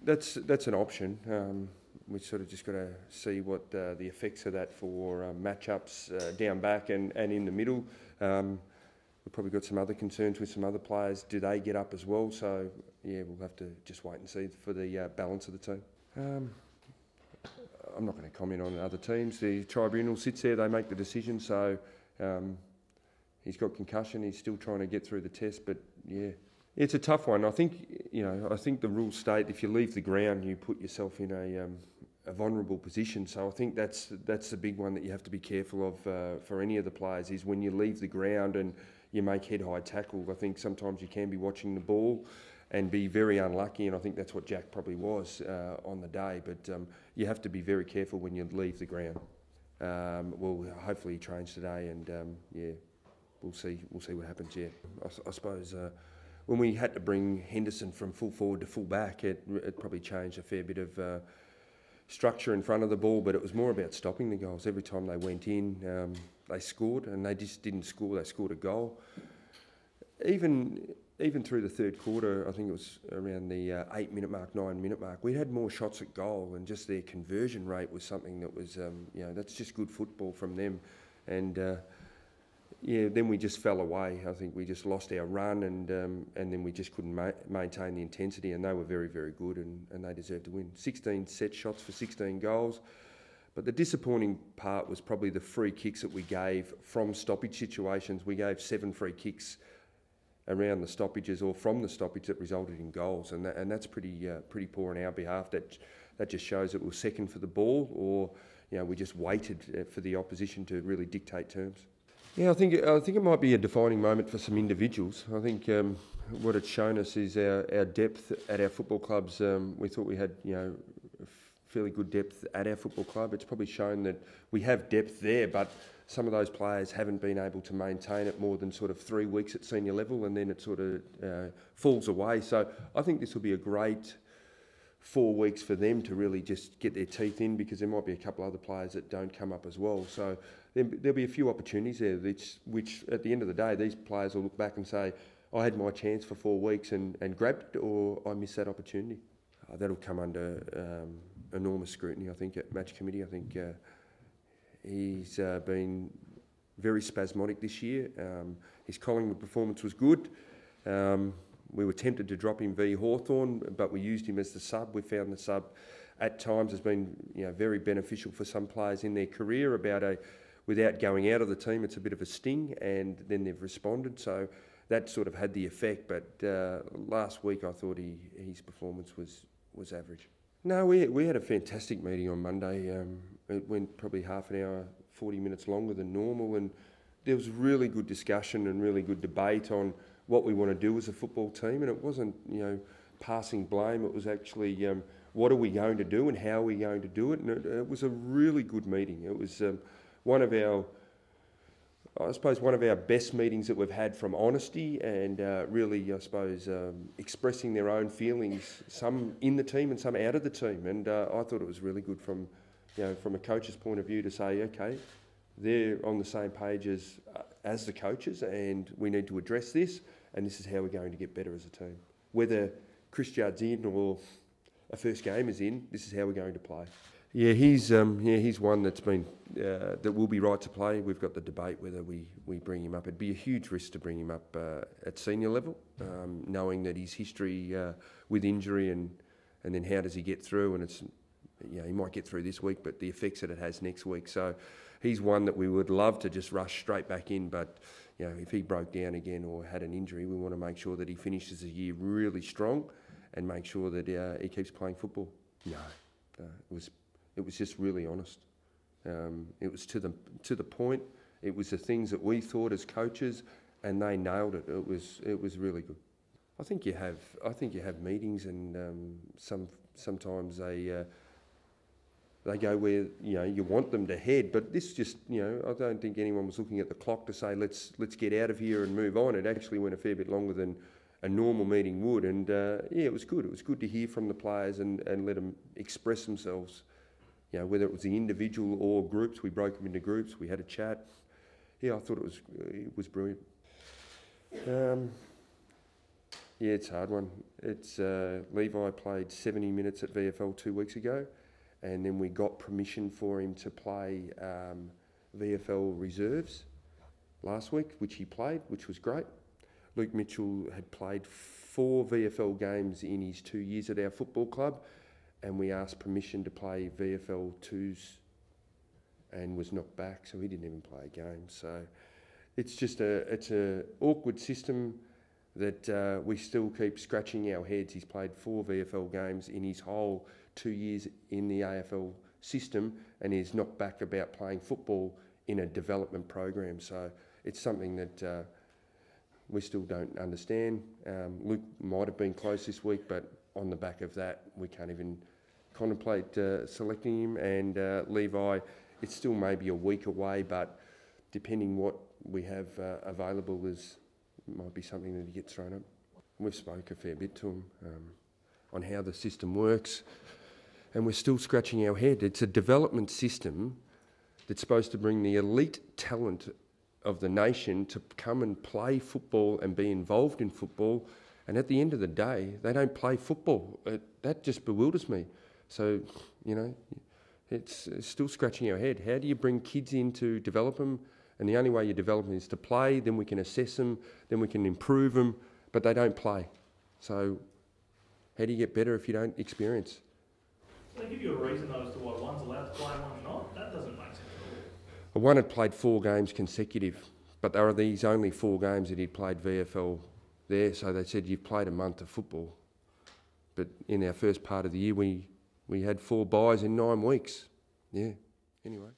that's an option. We sort of just got to see what the effects of that for matchups down back and in the middle. We've probably got some other concerns with some other players. Do they get up as well? So yeah, we'll have to just wait and see for the balance of the team. I'm not going to comment on other teams. The tribunal sits there, they make the decision. So he's got concussion, he's still trying to get through the test, but yeah. It's a tough one. I think the rules state if you leave the ground, you put yourself in a vulnerable position. So I think that's the big one that you have to be careful of for any of the players is when you leave the ground and you make head-high tackle. I think sometimes you can be watching the ball and be very unlucky, and I think that's what Jack probably was on the day. But you have to be very careful when you leave the ground. Well, hopefully he trains today, and yeah, we'll see what happens. Yeah, I suppose. When we had to bring Henderson from full forward to full back, it probably changed a fair bit of structure in front of the ball, but it was more about stopping the goals. Every time they went in, they scored, and they just didn't score. They scored a goal. Even through the third quarter, I think it was around the 8-minute mark, 9-minute mark, we had more shots at goal, and just their conversion rate was something that was, that's just good football from them. And yeah, then we just fell away. I think we just lost our run, and then we just couldn't maintain the intensity, and they were very, very good, and they deserved to win. 16 set shots for 16 goals. But the disappointing part was probably the free kicks that we gave from stoppage situations. We gave 7 free kicks around the stoppages or from the stoppage that resulted in goals, and that's pretty poor on our behalf. That just shows that we were second for the ball, or we just waited for the opposition to really dictate terms. Yeah, I think it might be a defining moment for some individuals. I think what it's shown us is our depth at our football clubs. We thought we had fairly good depth at our football club. It's probably shown that we have depth there, but some of those players haven't been able to maintain it more than sort of 3 weeks at senior level, and then it sort of falls away. So I think this will be a great 4 weeks for them to really just get their teeth in, because there might be a couple other players that don't come up as well. So there'll be a few opportunities there, which at the end of the day, these players will look back and say, I had my chance for 4 weeks and grabbed it, or I missed that opportunity. That'll come under enormous scrutiny, I think, at Match Committee. I think he's been very spasmodic this year. His Collingwood performance was good. We were tempted to drop him v Hawthorn, but we used him as the sub. We found the sub at times has been very beneficial for some players in their career. Without going out of the team, it's a bit of a sting, and then they've responded. So that sort of had the effect. But last week I thought his performance was average. No, we had a fantastic meeting on Monday. It went probably half an hour, 40 minutes longer than normal, and there was really good discussion and really good debate on what we want to do as a football team. And it wasn't, passing blame. It was actually what are we going to do and how are we going to do it. And it was a really good meeting. It was one of our best meetings that we've had, from honesty and really, I suppose, expressing their own feelings, some in the team and some out of the team. And I thought it was really good from a coach's point of view to say, okay, they're on the same page as the coaches, and we need to address this, and this is how we're going to get better as a team. Whether Chris Judd's in or a first game is in, this is how we're going to play. Yeah, he's one that's been that will be right to play. We've got the debate whether we bring him up. It'd be a huge risk to bring him up at senior level, knowing that his history with injury and then how does he get through, and it's he might get through this week, but the effects that it has next week. So he's one that we would love to just rush straight back in, but if he broke down again or had an injury, we want to make sure that he finishes the year really strong and make sure that he keeps playing football. No, it was just really honest. It was to the point. It was the things that we thought as coaches, and they nailed it. It was really good. I think you have meetings, and sometimes they go where you want them to head, but this just I don't think anyone was looking at the clock to say let's get out of here and move on. It actually went a fair bit longer than a normal meeting would, and it was good. It was good to hear from the players and let them express themselves. Whether it was the individual or groups, we broke them into groups. We had a chat. Yeah, I thought it was brilliant. Yeah, it's a hard one. It's Levi played 70 minutes at VFL 2 weeks ago, and then we got permission for him to play VFL reserves last week, which he played, which was great. Luke Mitchell had played 4 VFL games in his 2 years at our football club, and we asked permission to play VFL 2s and was knocked back, so he didn't even play a game. So it's just it's a awkward system that we still keep scratching our heads. He's played 4 VFL games in his whole 2 years in the AFL system, and he's knocked back about playing football in a development program. So it's something that we still don't understand. Luke might have been close this week, but on the back of that, we can't even contemplate selecting him. And Levi, it's still maybe a week away, but depending what we have available, might be something that he gets thrown up. We've spoke a fair bit to him on how the system works, and we're still scratching our head. It's a development system that's supposed to bring the elite talent of the nation to come and play football and be involved in football, and at the end of the day, they don't play football. That just bewilders me. So, it's still scratching our head. How do you bring kids in to develop them? And the only way you develop them is to play, then we can assess them, then we can improve them, but they don't play. So how do you get better if you don't experience? So they give you a reason though as to why one's allowed to play and one's not? That doesn't make sense at all. One had played 4 games consecutive, but there are these only 4 games that he'd played VFL there, so they said, you've played a month of football. But in our first part of the year, we had 4 byes in 9 weeks. Yeah, anyway.